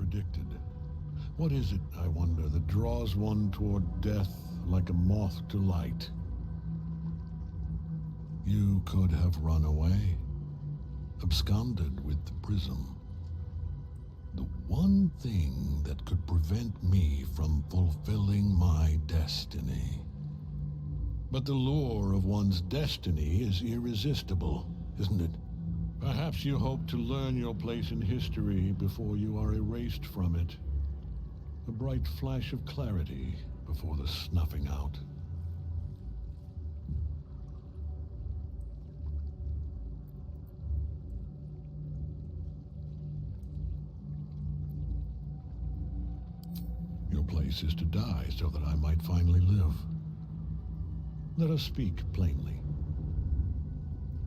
predicted. What is it, I wonder, that draws one toward death like a moth to light? You could have run away, absconded with the prism. The one thing that could prevent me from fulfilling my destiny. But the lure of one's destiny is irresistible, isn't it? Perhaps you hope to learn your place in history before you are erased from it. A bright flash of clarity before the snuffing out. Your place is to die so that I might finally live. Let us speak plainly.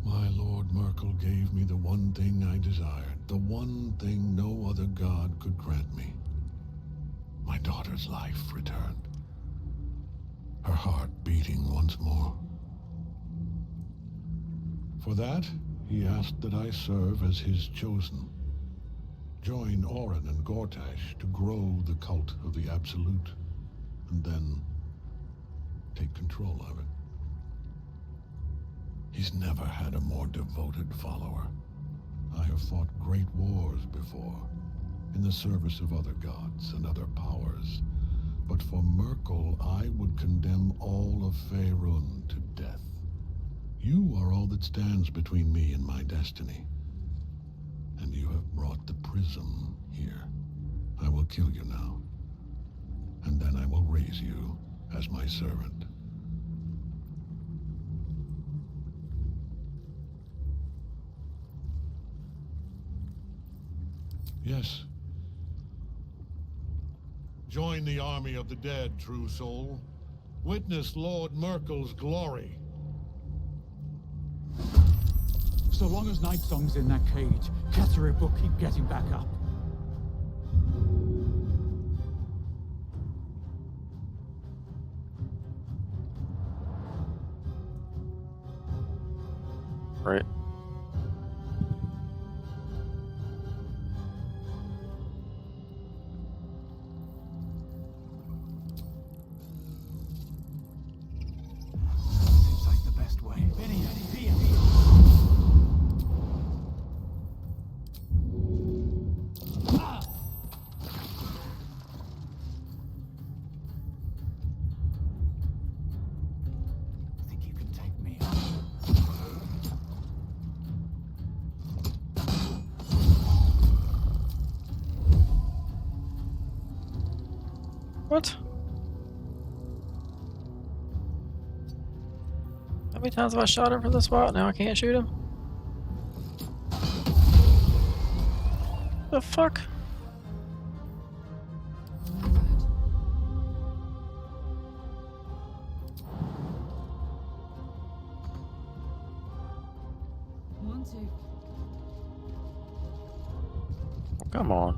My Lord Myrkul gave me the one thing I desired, the one thing no other god could grant me. My daughter's life returned. Her heart beating once more. For that, he asked that I serve as his chosen. Join Orin and Gortash to grow the cult of the Absolute, and then take control of it. He's never had a more devoted follower. I have fought great wars before, in the service of other gods and other powers, but for Myrkul I would condemn all of Faerun to death. You are all that stands between me and my destiny. And you have brought the prism here. I will kill you now. And then I will raise you as my servant. Yes. Join the army of the dead, true soul. Witness Lord Myrkul's glory. So long as Nightsong's in that cage, Ketheric will keep getting back up. Right. Seems like the best way. Think you can take me on? What? How many times have I shot him from the spot? Now I can't shoot him? The fuck? Come on.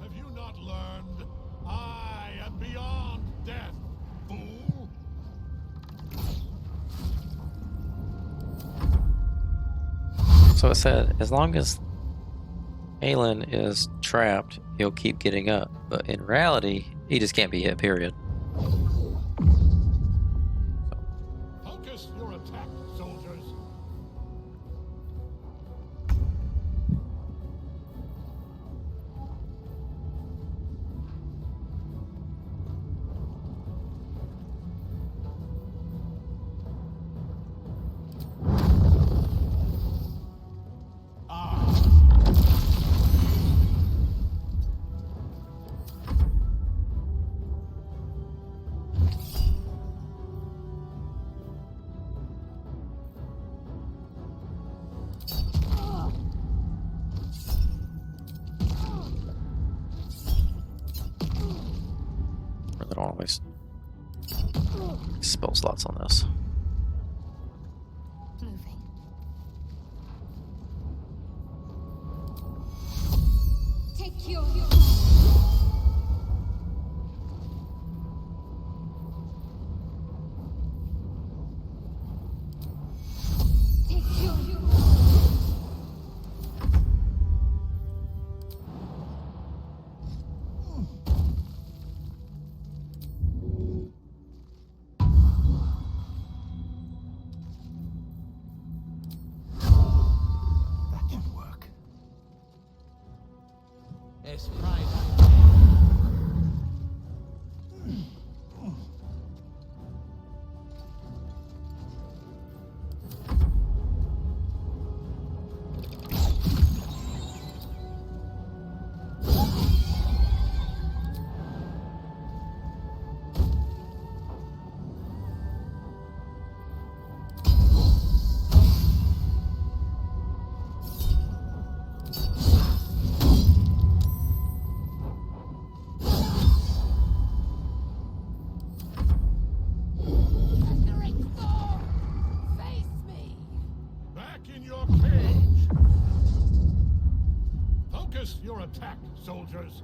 Have you not learned? I am beyond death, fool! So it said, as long as Aelin is trapped, he'll keep getting up. But in reality, he just can't be hit, period. Focus your attack, soldiers! I don't always spell slots on this. Moving. Take your Es Friday. Your attack, soldiers.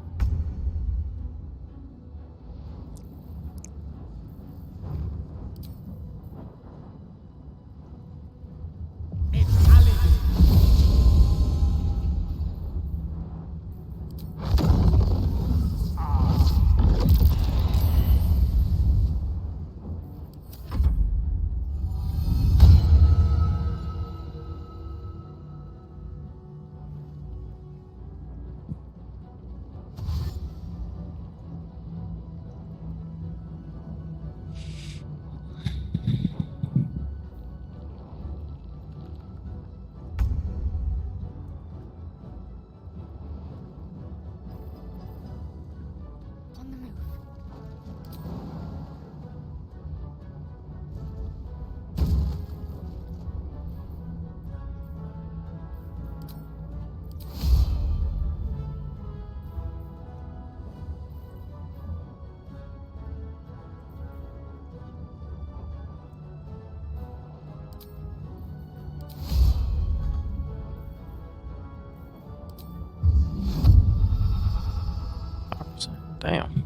Damn.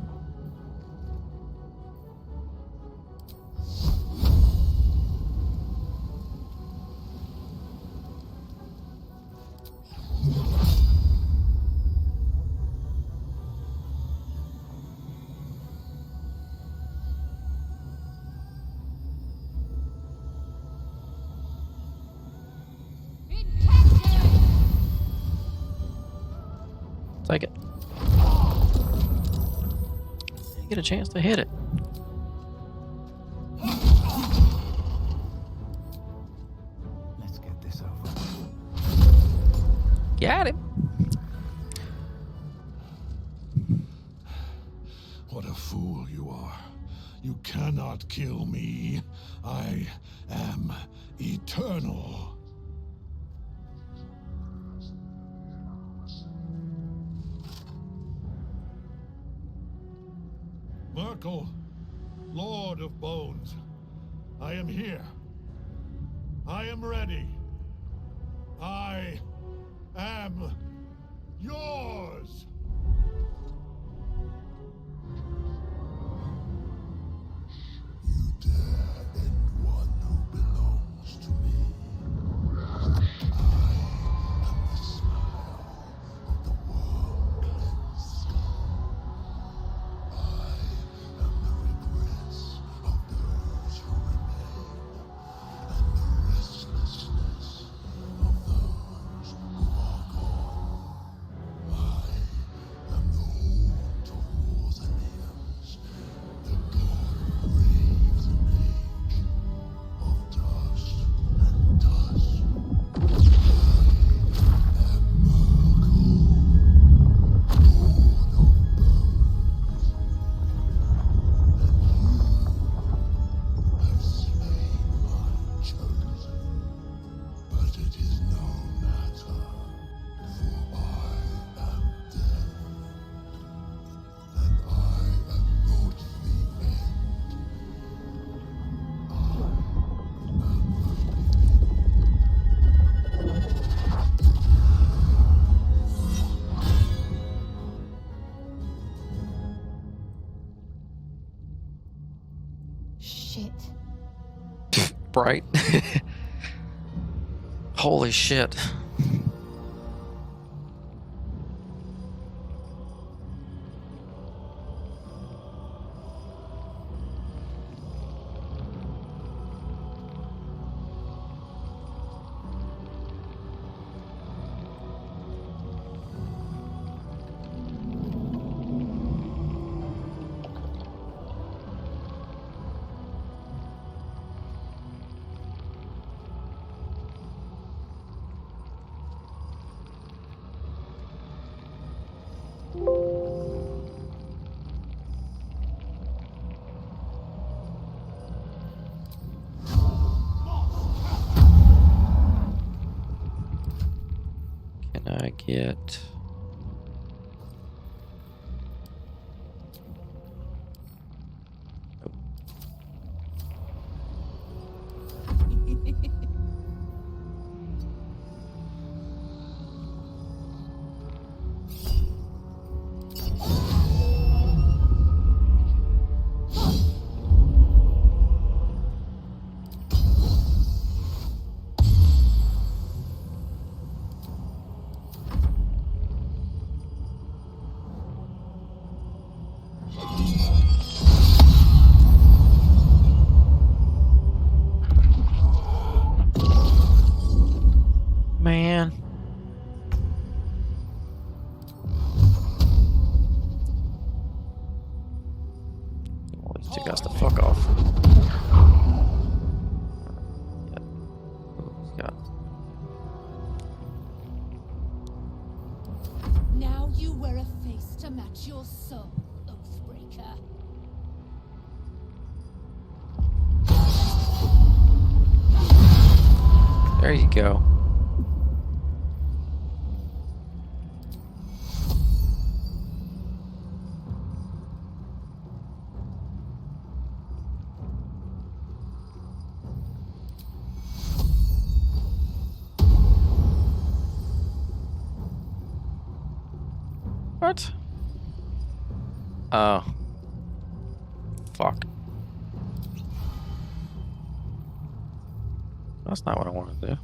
Take it. You get a chance to hit it. Let's get this over. Got him. What a fool you are. You cannot kill me. I am eternal. Myrkul, Lord of Bones, I am here. I am ready. I am yours. You dare end one who belongs to me. I am the smile of the world cleansed skull. I am the regrets of those who remain, and the restlessness of those who are gone. I am the haunt of wars and hymns, the god who raves an age of dust and dust. I am Myrkul, Lord of Bones, and you have slain my chosen. But it is no matter, for I am dead, and I am not the end. I am the Shit. Right. Holy shit. get. Man. Always take us the fuck off. Yep. Oh, he's got. Now you wear a face to match your soul, Oathbreaker. There you go. What? Oh. Fuck. That's not what I want to do.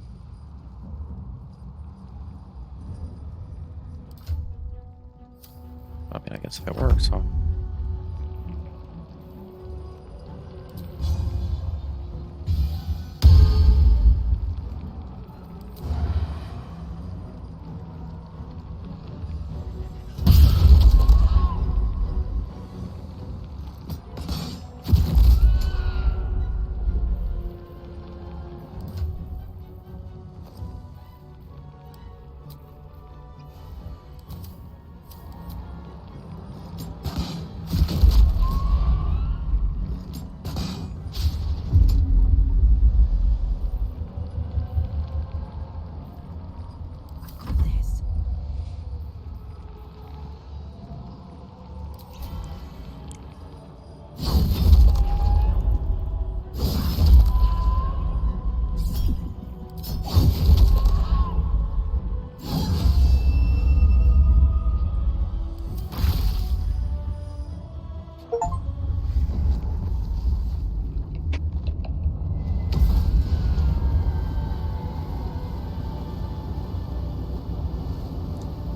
I mean, I guess if it works, huh?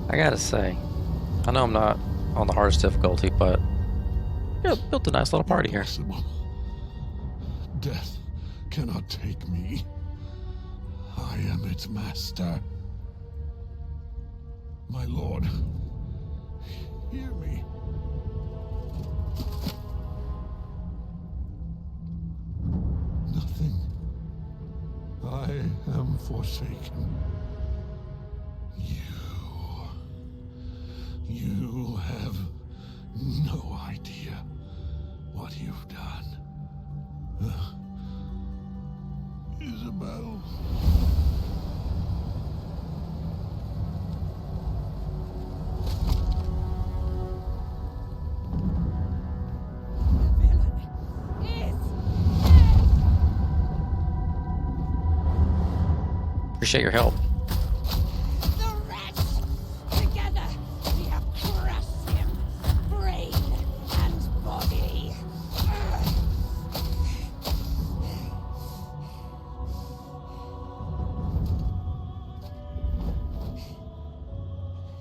I gotta say, I know I'm not on the hardest difficulty, but yeah, built a nice little party here. Impossible. Death cannot take me. I am its master. My lord, hear me. Nothing. I am forsaken. You have no idea what you've done. Isabel. The villain is dead! Appreciate your help. The rest! Together, we have crushed him, brain and body.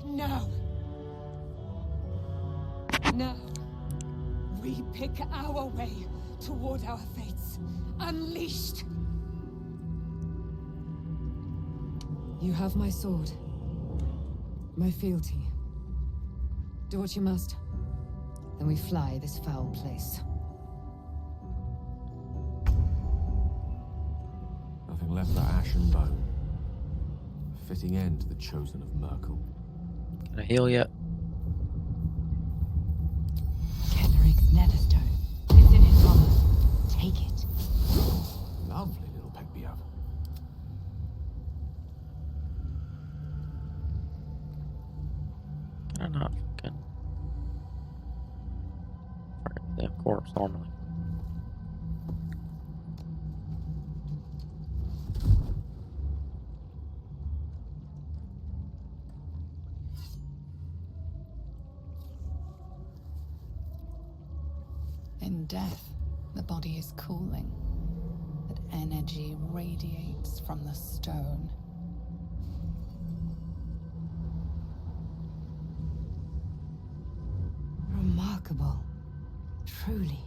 Now. Now, we pick our way toward our fates. Unleashed. You have my sword. My fealty. Do what you must. Then we fly this foul place. Nothing left but ash and bone. A fitting end to the chosen of Myrkul. Can I heal yet? Ketheric's netherstone. It's in his armor. Take it. Lovely little pet we have. corpse normally. In death, the body is cooling, but energy radiates from the stone. Remarkable. Truly.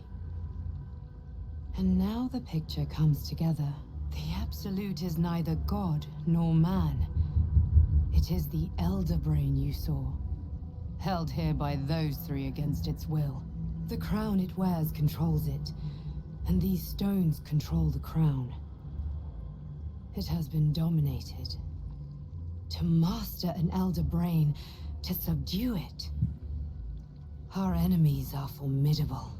And now the picture comes together. The Absolute is neither god nor man. It is the Elder Brain you saw, held here by those three against its will. The crown it wears controls it, and these stones control the crown. It has been dominated. To master an Elder Brain, to subdue it. Our enemies are formidable.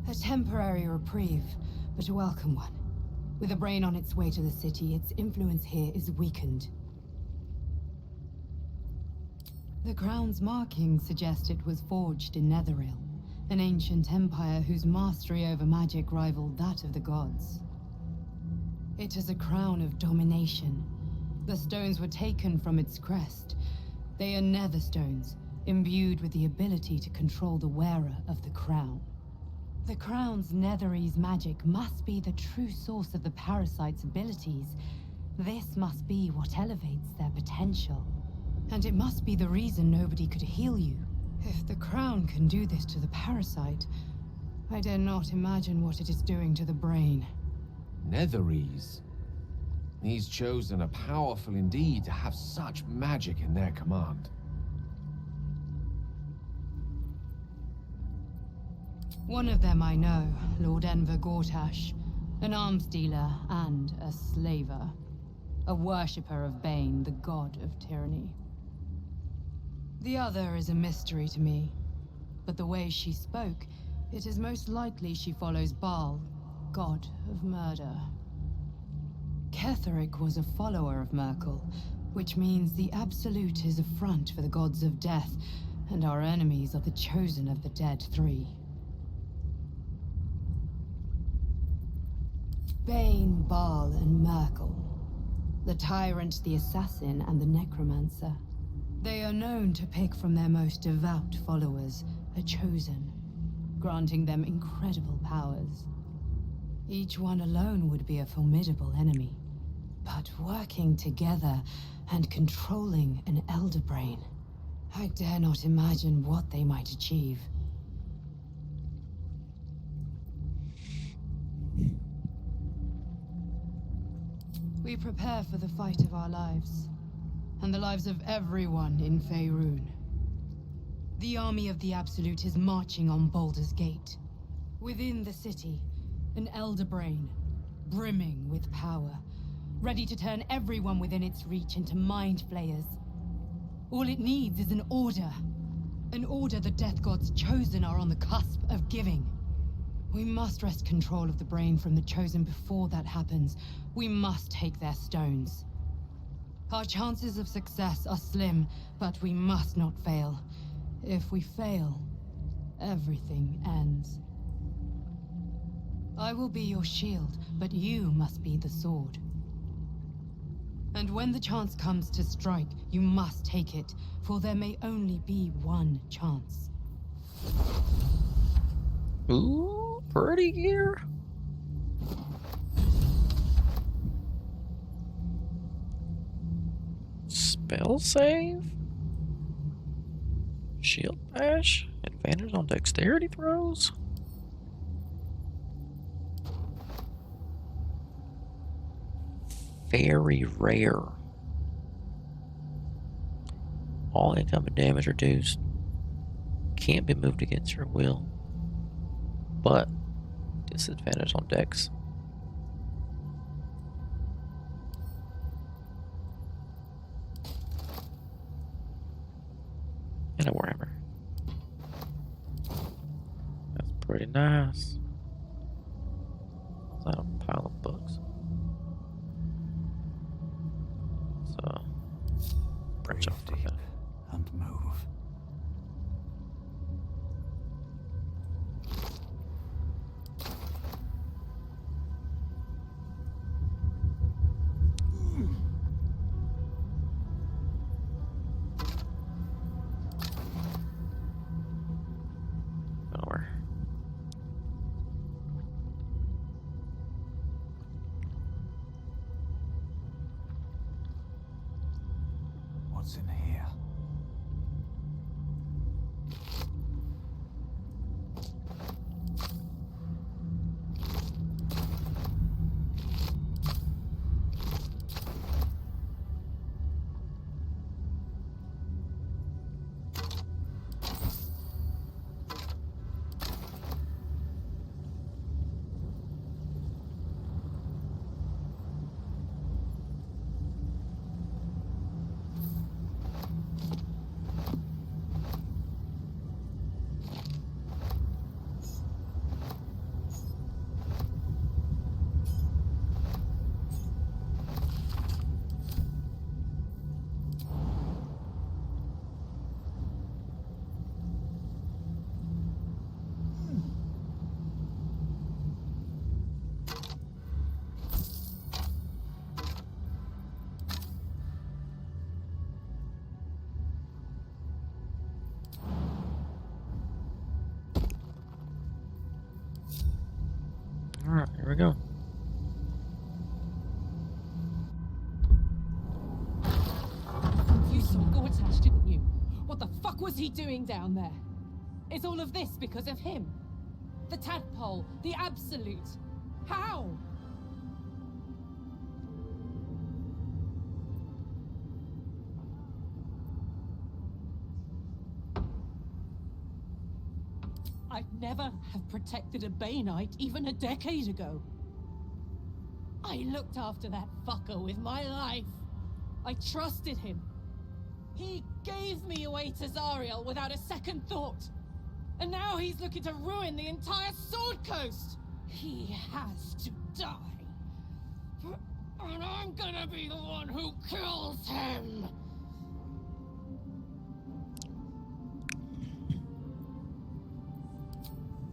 A temporary reprieve, but a welcome one. With a brain on its way to the city, its influence here is weakened. The crown's markings suggest it was forged in Netheril, an ancient empire whose mastery over magic rivaled that of the gods. It is a crown of domination. The stones were taken from its crest. They are nether stones, imbued with the ability to control the wearer of the crown. The crown's Netherese magic must be the true source of the parasite's abilities. This must be what elevates their potential. And it must be the reason nobody could heal you. If the crown can do this to the parasite, I dare not imagine what it is doing to the brain. Netherese. These chosen are powerful indeed to have such magic in their command. One of them I know, Lord Enver Gortash, an arms dealer and a slaver. A worshipper of Bane, the god of tyranny. The other is a mystery to me, but the way she spoke, it is most likely she follows Baal, god of murder. Ketheric was a follower of Myrkul, which means the Absolute is a front for the gods of death, and our enemies are the chosen of the dead three. Bane, Baal, and Myrkul. The tyrant, the assassin, and the necromancer. They are known to pick from their most devout followers, a chosen, granting them incredible powers. Each one alone would be a formidable enemy. But working together and controlling an Elder Brain, I dare not imagine what they might achieve. We prepare for the fight of our lives, and the lives of everyone in Faerun. The army of the Absolute is marching on Baldur's Gate. Within the city, an Elder Brain, brimming with power, ready to turn everyone within its reach into mind flayers. All it needs is an order the Death Gods chosen are on the cusp of giving. We must wrest control of the brain from the chosen before that happens. We must take their stones. Our chances of success are slim, but we must not fail. If we fail, everything ends. I will be your shield, but you must be the sword. And when the chance comes to strike, you must take it, for there may only be one chance. Ooh, pretty gear. Spell save? Shield bash? Advantage on dexterity throws? Very rare. All incoming damage reduced. Can't be moved against your will. But disadvantage on dex. And a warhammer. That's pretty nice. Is that a pile of books? So branch off Breathe from deep that. and move. Nowhere. What's in here? Alright, here we go. You saw Gortash, didn't you? What the fuck was he doing down there? Is all of this because of him? The tadpole, the absolute. How? I'd never have protected a Bay Knight even a decade ago. I looked after that fucker with my life. I trusted him. He gave me away to Zariel without a second thought. And now he's looking to ruin the entire Sword Coast. He has to die. And I'm gonna be the one who kills him.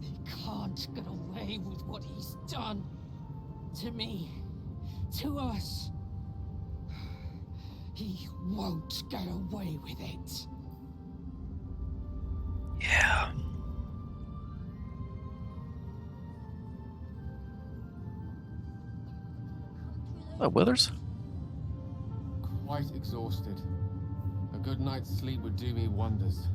He can't get away with what he's done. To me. To us. He won't get away with it. Yeah. Hello, Withers. Quite exhausted. A good night's sleep would do me wonders.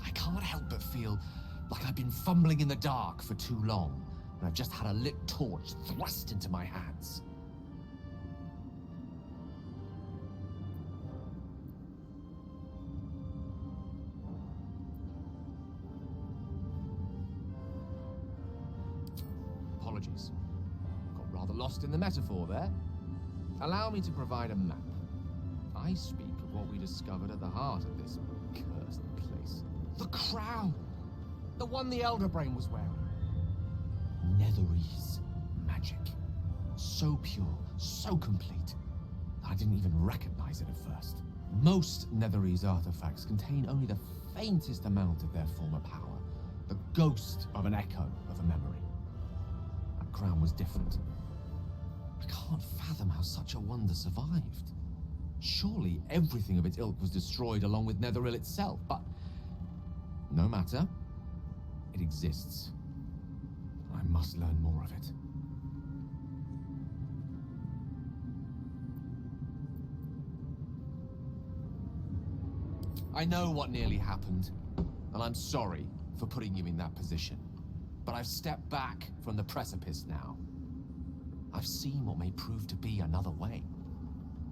I can't help but feel like I've been fumbling in the dark for too long, and I've just had a lit torch thrust into my hands. Apologies. Got rather lost in the metaphor there. Allow me to provide a map. I speak of what we discovered at the heart of this cursed place. The crown! The one the Elder Brain was wearing. Netherese magic. So pure, so complete, that I didn't even recognize it at first. Most Netherese artifacts contain only the faintest amount of their former power. The ghost of an echo of a memory. That crown was different. I can't fathom how such a wonder survived. Surely everything of its ilk was destroyed along with Netheril itself, but no matter. It exists. I must learn more of it. I know what nearly happened, and I'm sorry for putting you in that position. But I've stepped back from the precipice now. I've seen what may prove to be another way.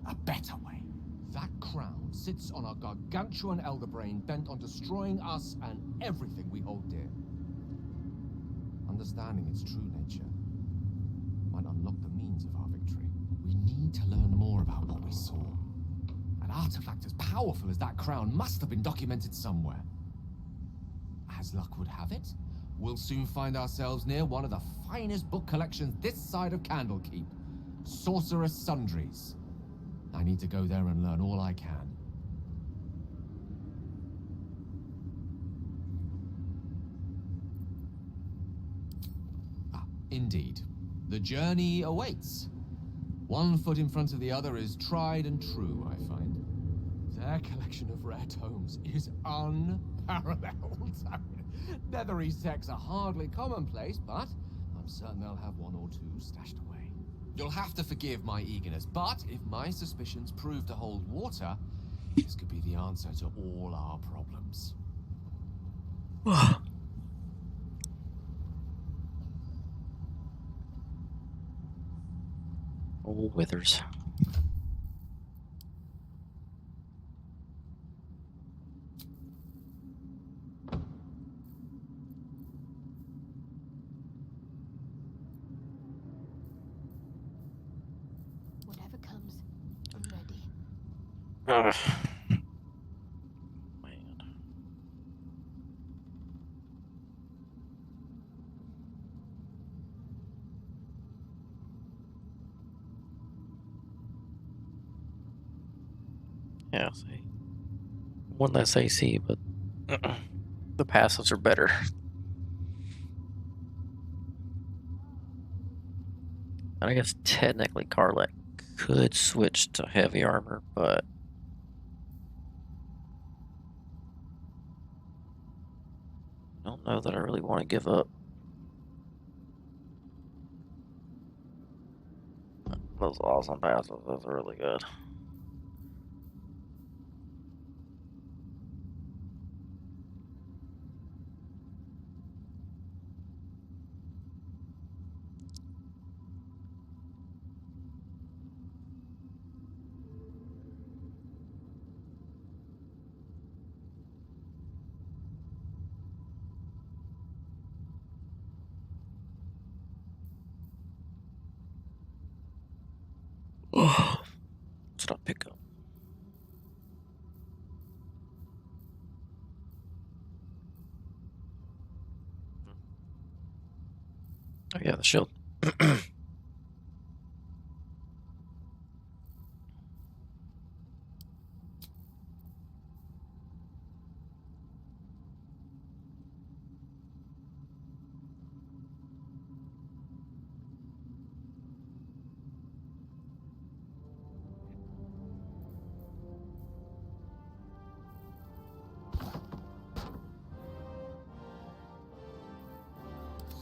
A better way. That crown sits on a gargantuan elder brain bent on destroying us and everything we hold dear. Understanding its true nature might unlock the means of our victory. We need to learn more about what we saw. An artifact as powerful as that crown must have been documented somewhere. As luck would have it, we'll soon find ourselves near one of the finest book collections this side of Candlekeep. Sorceress Sundries. I need to go there and learn all I can. Indeed. The journey awaits. One foot in front of the other is tried and true, I find. Their collection of rare tomes is unparalleled. Netherese texts are hardly commonplace, but I'm certain they'll have one or two stashed away. You'll have to forgive my eagerness, but if my suspicions prove to hold water, this could be the answer to all our problems. Old withers. Whatever comes, I'm ready. Man. Yeah, see. One less AC, but the passives are better. And I guess technically Karlak could switch to heavy armor, but I don't know that I really want to give up. Those awesome passives, those are really good. Oh, what did I pick up? Oh yeah, the shield.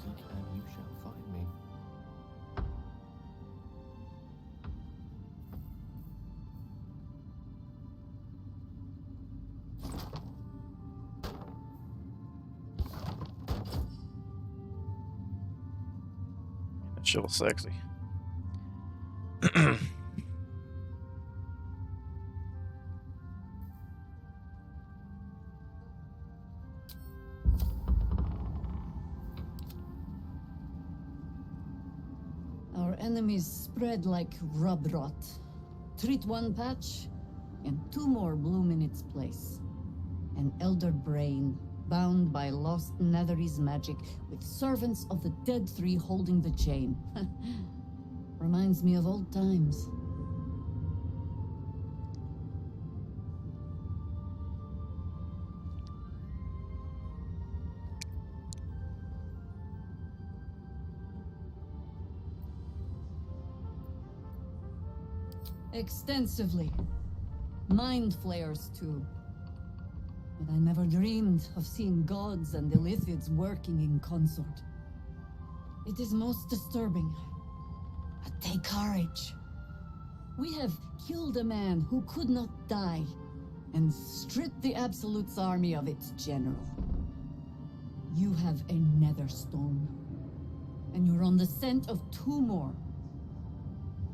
Seek and you shall find me. That shit was sexy. Our enemies spread like rub rot. Treat one patch, and two more bloom in its place. An elder brain, bound by lost Netherese magic, with servants of the dead three holding the chain. Reminds me of old times. Extensively. Mind flayers, too. But I never dreamed of seeing gods and Illithids working in consort. It is most disturbing. But take courage. We have killed a man who could not die, and stripped the Absolute's army of its general. You have a Netherstone, and you're on the scent of two more.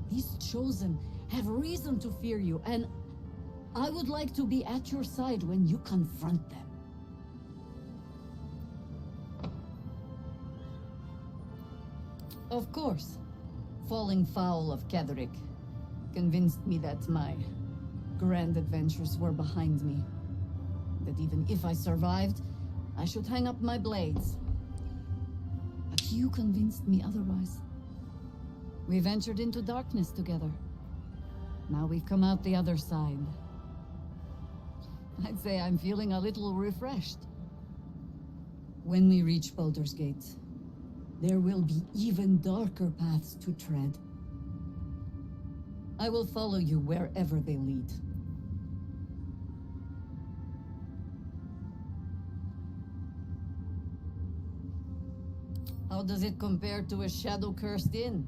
These Chosen have reason to fear you, and I would like to be at your side when you confront them. Of course, falling foul of Ketheric convinced me that my grand adventures were behind me. That even if I survived, I should hang up my blades. you convinced me otherwise. We ventured into darkness together. Now we've come out the other side. I'd say I'm feeling a little refreshed. When we reach Baldur's Gate, there will be even darker paths to tread. I will follow you wherever they lead. How does it compare to a shadow-cursed inn?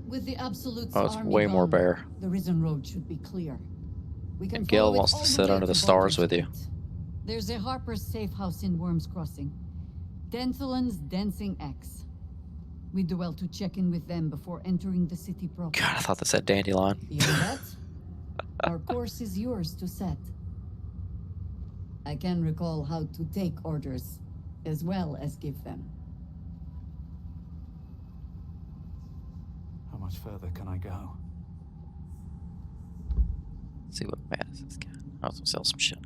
With the Absolute's Oh, it's army way more gone, bare. the Risen Road should be clear. We can And follow Gil it wants all to the sit way under the to stars Baldur's with you. Gate. There's a Harper's safe house in Worm's Crossing. Denthalen's Dancing X. We do well to check in with them before entering the city proper. God, I thought that said dandelion. Beyond that, our course is yours to set. I can recall how to take orders, as well as give them. How much further can I go? Let's see what Matt's has got. I was gonna sell some shit.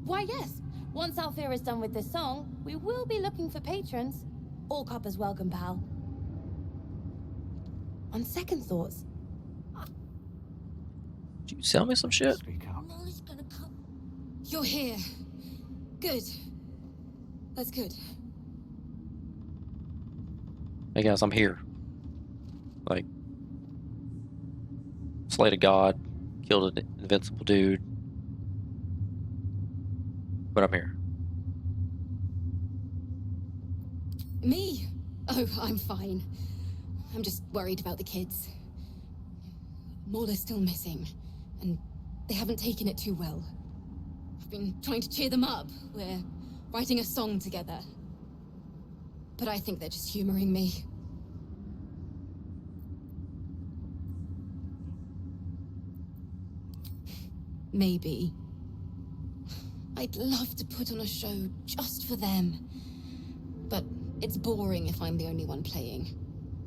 Why, yes. Once Althea is done with this song, we will be looking for patrons. All coppers welcome, pal. On second thoughts... Did you sell me some shit? Speak up. Molly's gonna come. You're here. Good. That's good. Hey guys, I'm here. Like, slayed a god, killed an invincible dude. But I'm here. Me? Oh, I'm fine. I'm just worried about the kids. Maul is still missing, and they haven't taken it too well. I've been trying to cheer them up. We're writing a song together. But I think they're just humoring me. Maybe. I'd love to put on a show just for them. But it's boring if I'm the only one playing.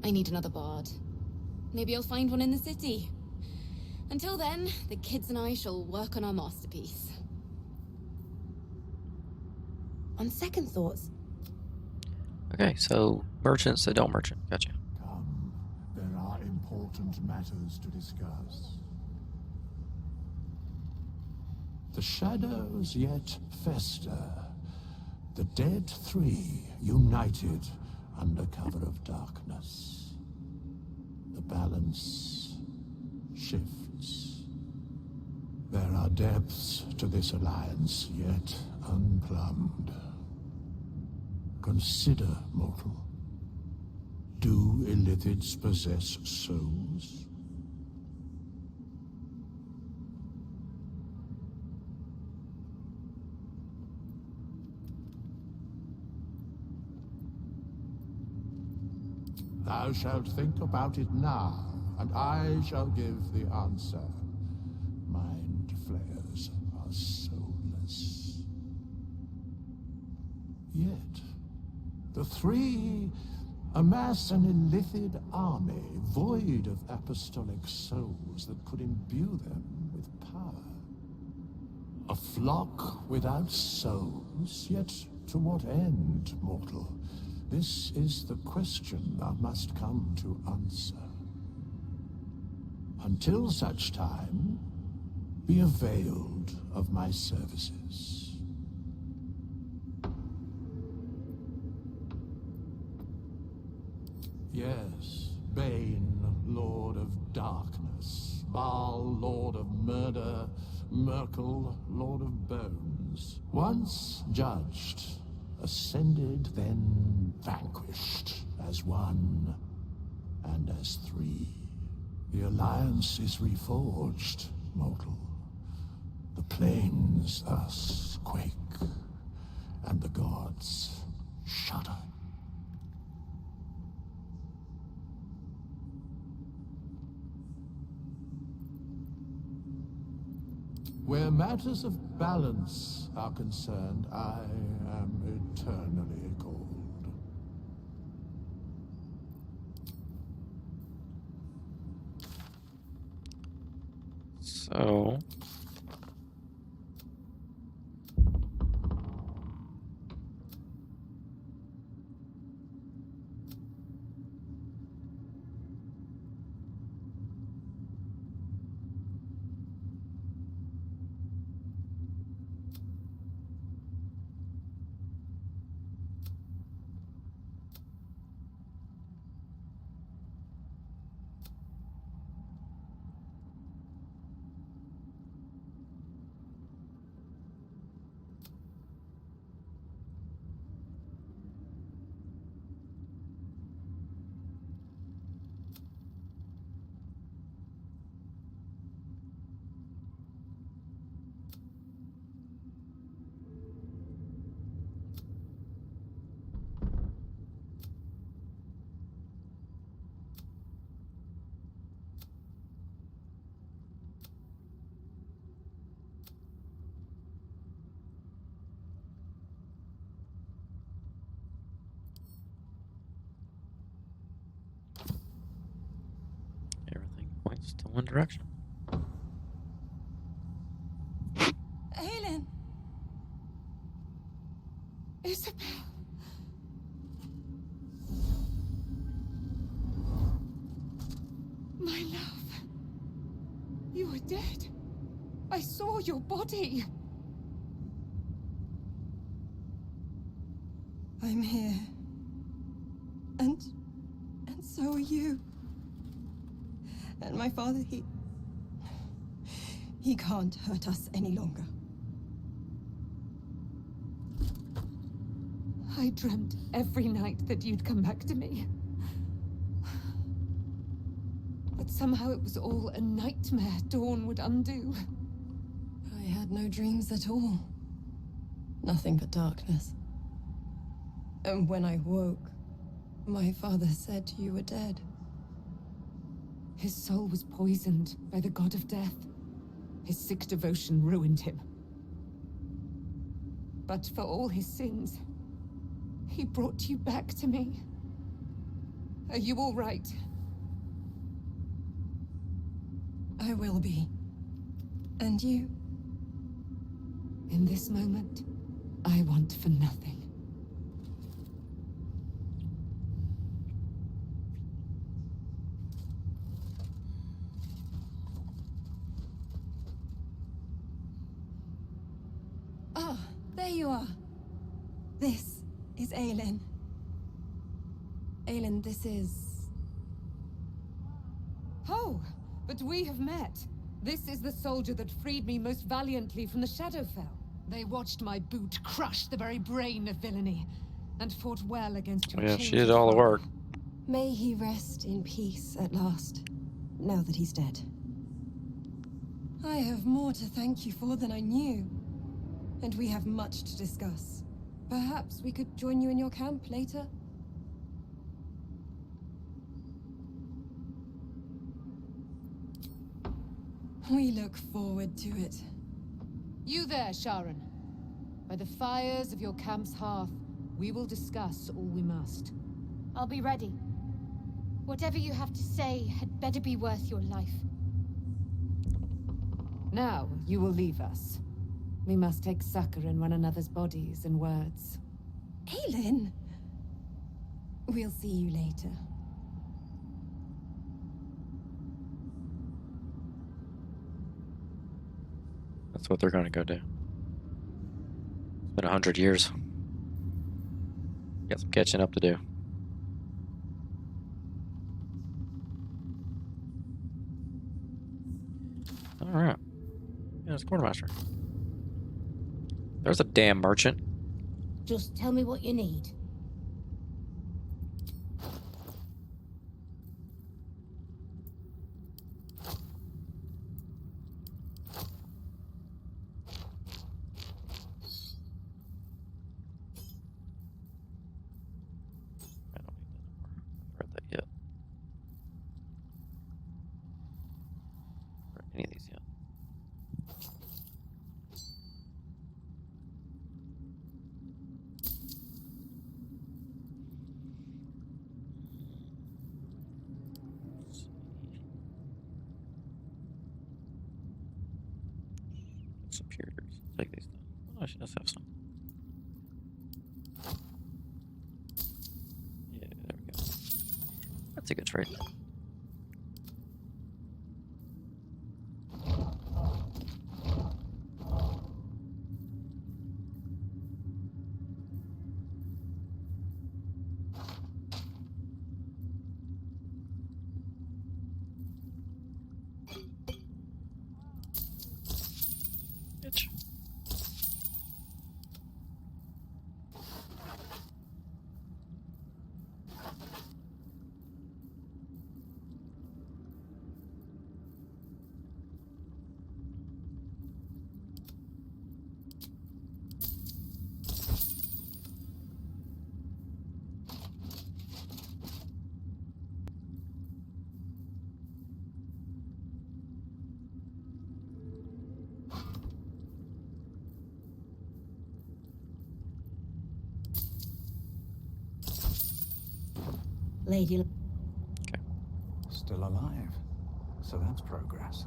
I need another bard. Maybe I'll find one in the city. Until then, the kids and I shall work on our masterpiece. On second thoughts... Okay, so merchants that don't merchant. Gotcha. Come, there are important matters to discuss. The shadows yet fester. The dead three united under cover of darkness. The balance shifts. There are depths to this alliance yet unplumbed. Consider, mortal. Do illithids possess souls? Thou shalt think about it now, and I shall give the answer. Mind flayers are soulless. Yet, the three amass an illithid army void of apostolic souls that could imbue them with power. A flock without souls, yet to what end, mortal? This is the question thou must come to answer. Until such time, be availed of my services. Yes, Bane, Lord of Darkness, Baal, Lord of Murder, Myrkul, Lord of Bones. Once judged, ascended, then vanquished, as one and as three. The alliance is reforged, mortal. The plains thus quake, and the gods shudder. Where matters of balance are concerned, I am eternally cold. So... one direction. Aelin! Isabel! My love. You were dead. I saw your body. I'm here. And so are you. And my father, he can't hurt us any longer. I dreamt every night that you'd come back to me. But somehow it was all a nightmare Dawn would undo. I had no dreams at all. Nothing but darkness. And when I woke, my father said you were dead. His soul was poisoned by the god of death. His sick devotion ruined him. But for all his sins, he brought you back to me. Are you all right? I will be. And you? In this moment, I want for nothing. Ah, there you are. This is Aelin. Aelin, this is... Oh, but we have met. This is the soldier that freed me most valiantly from the Shadowfell. They watched my boot crush the very brain of villainy, and fought well against your Yeah, she did all the work. May he rest in peace at last, now that he's dead. I have more to thank you for than I knew, and we have much to discuss. Perhaps we could join you in your camp later? We look forward to it. You there, Sharon. By the fires of your camp's hearth, we will discuss all we must. I'll be ready. Whatever you have to say had better be worth your life. Now, you will leave us. We must take succor in one another's bodies and words. Aelin! We'll see you later. That's what they're gonna go do. It's been 100 years. Got some catching up to do. Alright. Yeah, it's quartermaster. There's a damn merchant. Just tell me what you need. I don't need that anymore. I haven't read that yet. Read any of these yet. Superiors. Take these down. Oh, she does have some. Yeah, there we go. That's a good trade. Bitch. Lady... Still alive. So that's progress.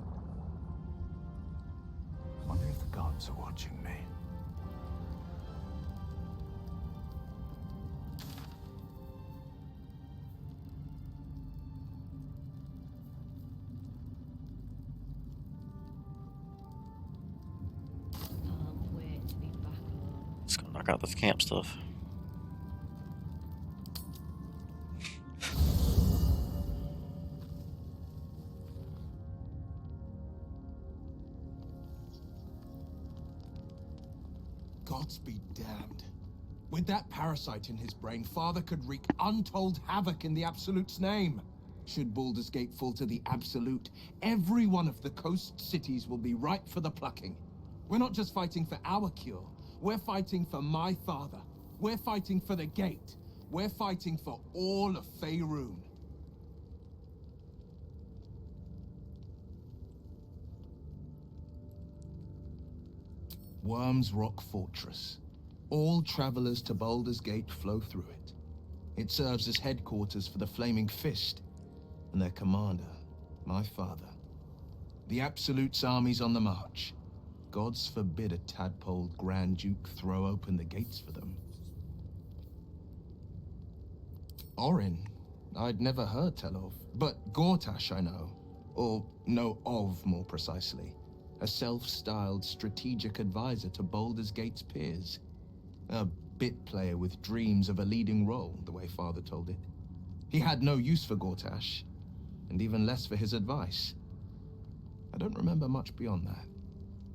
Wonder if the gods are watching me. Can't wait to be back alone. Just gonna knock out this camp stuff. Gods be damned. With that parasite in his brain, Father could wreak untold havoc in the Absolute's name. Should Baldur's Gate fall to the Absolute, every one of the coast cities will be ripe for the plucking. We're not just fighting for our cure. We're fighting for my father. We're fighting for the Gate. We're fighting for all of Faerun. Worm's Rock Fortress. All travelers to Baldur's Gate flow through it. It serves as headquarters for the Flaming Fist, and their commander, my father. The Absolute's army's on the march. Gods forbid a tadpoled Grand Duke throw open the gates for them. Orin, I'd never heard tell of, but Gortash I know, or know of more precisely. A self-styled strategic advisor to Baldur's Gate's peers. A bit player with dreams of a leading role, the way Father told it. He had no use for Gortash, and even less for his advice. I don't remember much beyond that.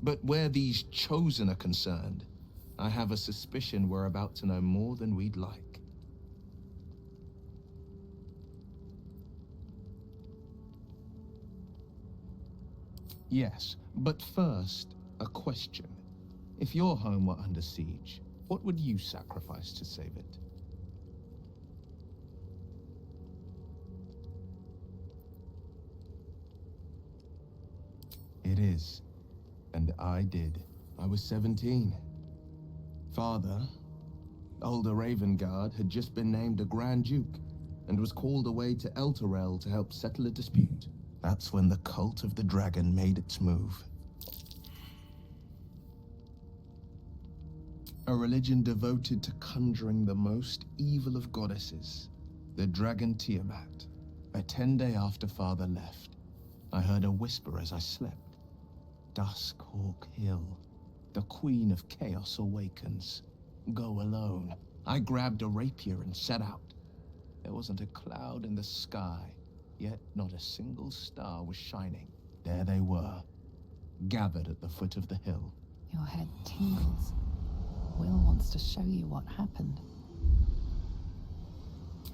But where these Chosen are concerned, I have a suspicion we're about to know more than we'd like. Yes, but first, a question. If your home were under siege, what would you sacrifice to save it? It is. And I did. I was 17. Father, older Ravengard, had just been named a Grand Duke and was called away to Elturel to help settle a dispute. That's when the cult of the dragon made its move. A religion devoted to conjuring the most evil of goddesses, the dragon Tiamat. A 10-day after Father left, I heard a whisper as I slept. Duskhawk Hill, the Queen of Chaos awakens. Go alone. I grabbed a rapier and set out. There wasn't a cloud in the sky. Yet not a single star was shining. There they were, gathered at the foot of the hill. Your head tingles. Will wants to show you what happened.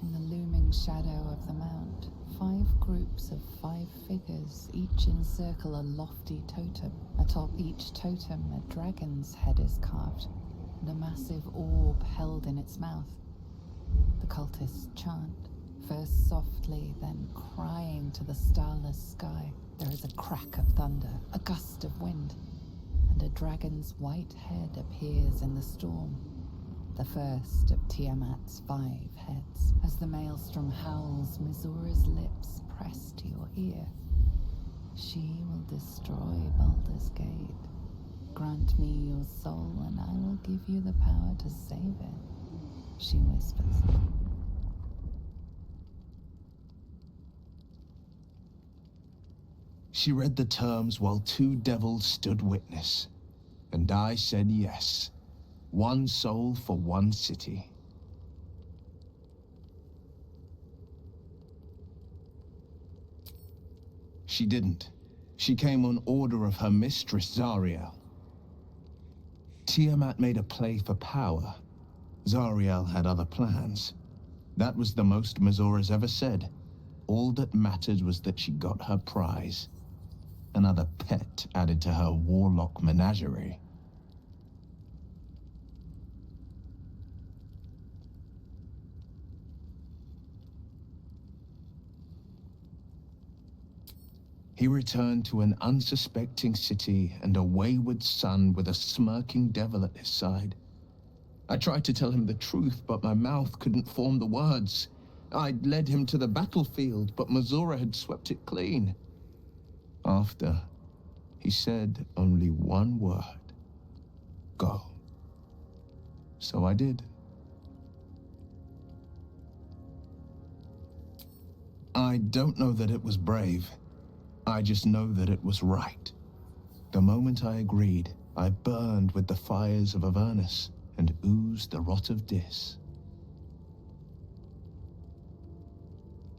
In the looming shadow of the mount, 5 groups of 5 figures each encircle a lofty totem. Atop each totem, a dragon's head is carved, and a massive orb held in its mouth. The cultists chant. First softly, then crying to the starless sky. There is a crack of thunder, a gust of wind, and a dragon's white head appears in the storm. The first of Tiamat's 5 heads. As the maelstrom howls, Mizura's lips press to your ear. She will destroy Baldur's Gate. Grant me your soul, and I will give you the power to save it, she whispers. She read the terms while 2 devils stood witness, and I said yes. 1 soul for 1 city. She didn't. She came on order of her mistress, Zariel. Tiamat made a play for power. Zariel had other plans. That was the most Mizura's ever said. All that mattered was that she got her prize. Another pet added to her warlock menagerie. He returned to an unsuspecting city and a wayward son with a smirking devil at his side. I tried to tell him the truth, but my mouth couldn't form the words. I'd led him to the battlefield, but Mizura had swept it clean. After, he said only one word. Go. So I did. I don't know that it was brave. I just know that it was right. The moment I agreed, I burned with the fires of Avernus and oozed the rot of Dis.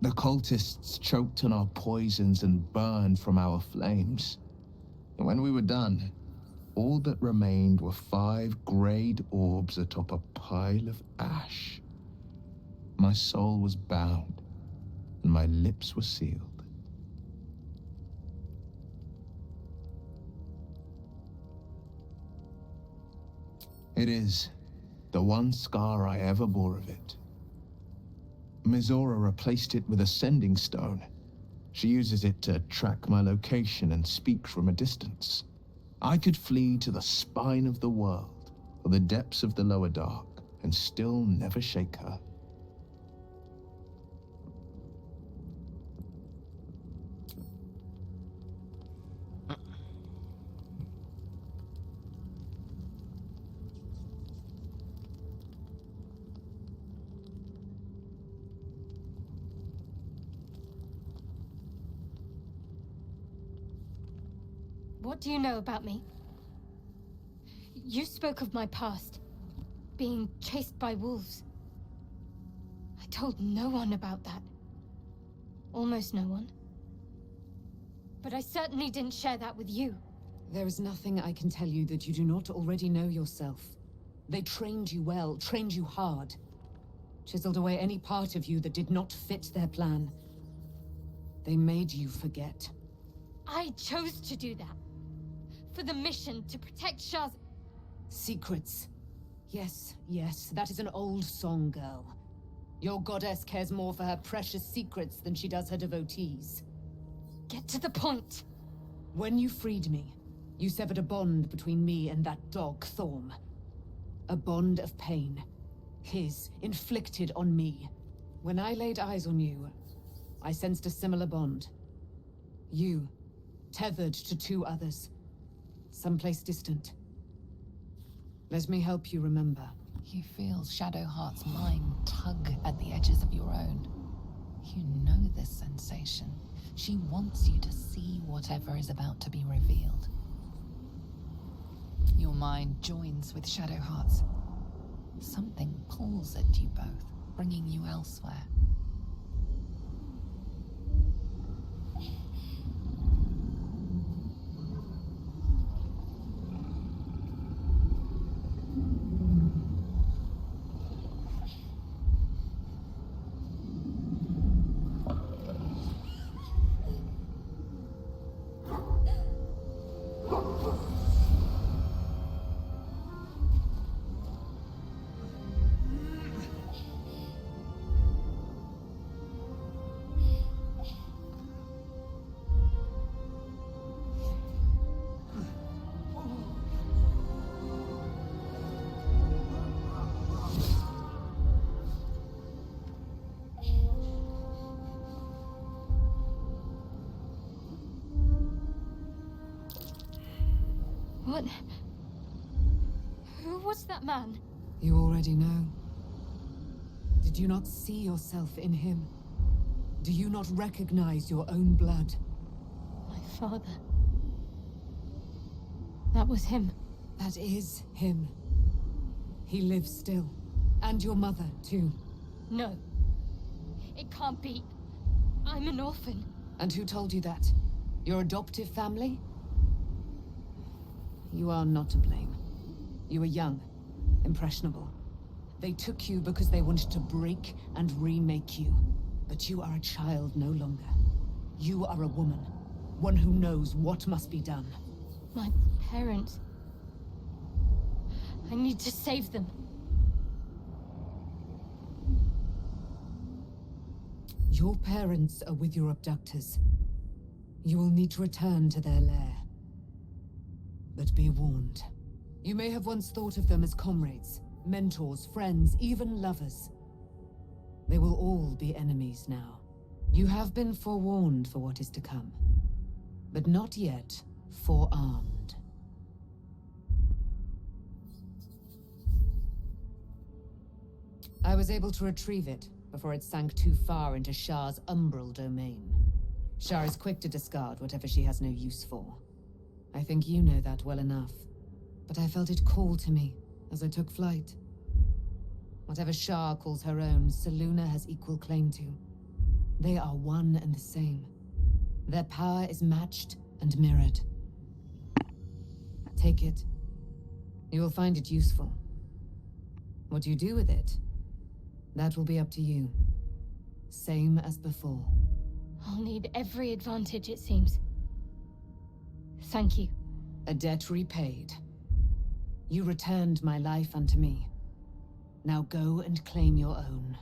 The cultists choked on our poisons and burned from our flames. And when we were done, all that remained were 5 greyed orbs atop a pile of ash. My soul was bound, and my lips were sealed. It is the one scar I ever bore of it. Mizora replaced it with a sending stone. She uses it to track my location and speak from a distance. I could flee to the spine of the world, or the depths of the lower dark, and still never shake her. What do you know about me? You spoke of my past, being chased by wolves. I told no one about that. Almost no one. But I certainly didn't share that with you. There is nothing I can tell you that you do not already know yourself. They trained you well, trained you hard. Chiseled away any part of you that did not fit their plan. They made you forget. I chose to do that. For the mission to protect Shaz. Secrets. Yes, yes, that is an old song, girl. Your goddess cares more for her precious secrets than she does her devotees. Get to the point. When you freed me, you severed a bond between me and that dog, Thorm. A bond of pain. His, inflicted on me. When I laid eyes on you, I sensed a similar bond. You, tethered to 2 others. Someplace distant. Let me help you remember. You feel Shadowheart's mind tug at the edges of your own. You know this sensation. She wants you to see whatever is about to be revealed. Your mind joins with Shadowheart's. Something pulls at you both, bringing you elsewhere. What? Who was that man? You already know. Did you not see yourself in him? Do you not recognize your own blood? My father. That was him. That is him. He lives still. And your mother, too. No. It can't be. I'm an orphan. And who told you that? Your adoptive family? You are not to blame. You were young, impressionable. They took you because they wanted to break and remake you. But you are a child no longer. You are a woman. One who knows what must be done. My parents. I need to save them. Your parents are with your abductors. You will need to return to their lair. But be warned. You may have once thought of them as comrades, mentors, friends, even lovers. They will all be enemies now. You have been forewarned for what is to come. but not yet forearmed. I was able to retrieve it before it sank too far into Shah's umbral domain. Shah is quick to discard whatever she has no use for. I think you know that well enough. But I felt it call to me as I took flight. Whatever Shah calls her own, Selûne has equal claim to. They are one and the same. Their power is matched and mirrored. Take it. You will find it useful. What you do with it, that will be up to you. Same as before. I'll need every advantage, it seems. Thank you. A debt repaid. You returned my life unto me. Now go and claim your own.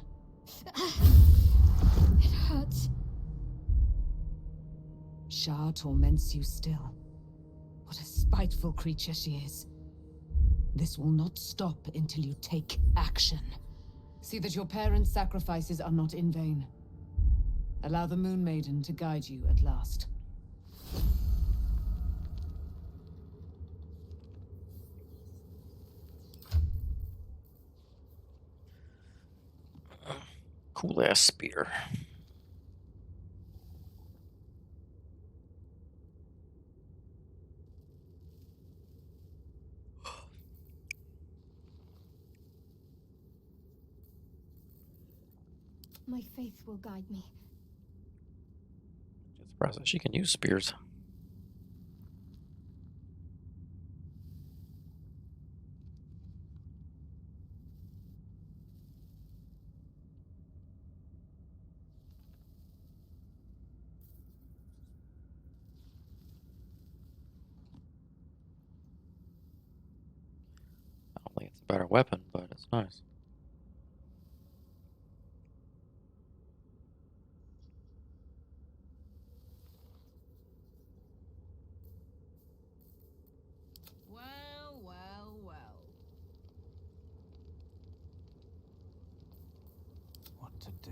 It hurts. Shah torments you still. What a spiteful creature she is. This will not stop until you take action. See that your parents' sacrifices are not in vain. Allow the Moon Maiden to guide you at last. Cool ass spear. My faith will guide me. Just surprised that she can use spears. I don't think it's a better weapon, but it's nice. Well, well, well. What to do?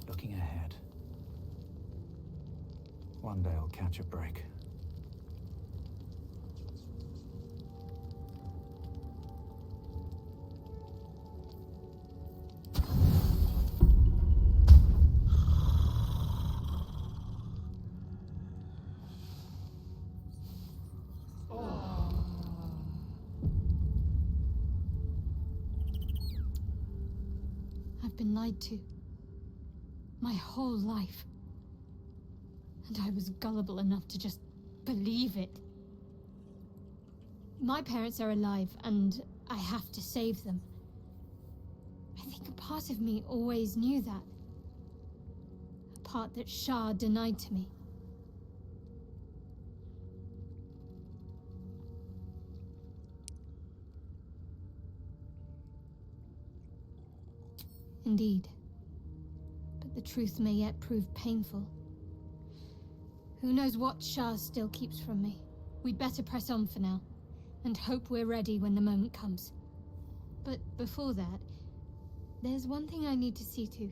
Looking ahead. One day I'll catch a break. I've been lied to. My whole life. And I was gullible enough to just believe it. My parents are alive, and I have to save them. I think a part of me always knew that. A part that Shah denied to me. Indeed. But the truth may yet prove painful. Who knows what Shah still keeps from me? We'd better press on for now, and hope we're ready when the moment comes. But before that, there's one thing I need to see to.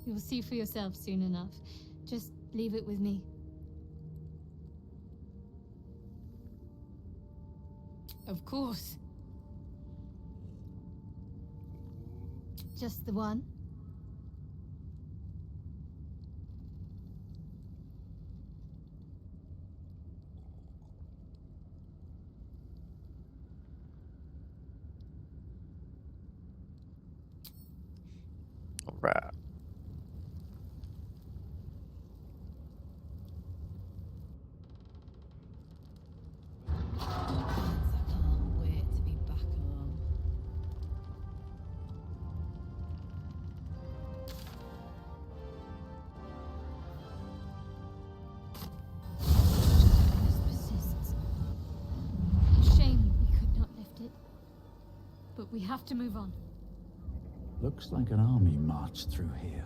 You'll see for yourself soon enough. Just leave it with me. Of course. Just the one? All right. But we have to move on. Looks like an army marched through here.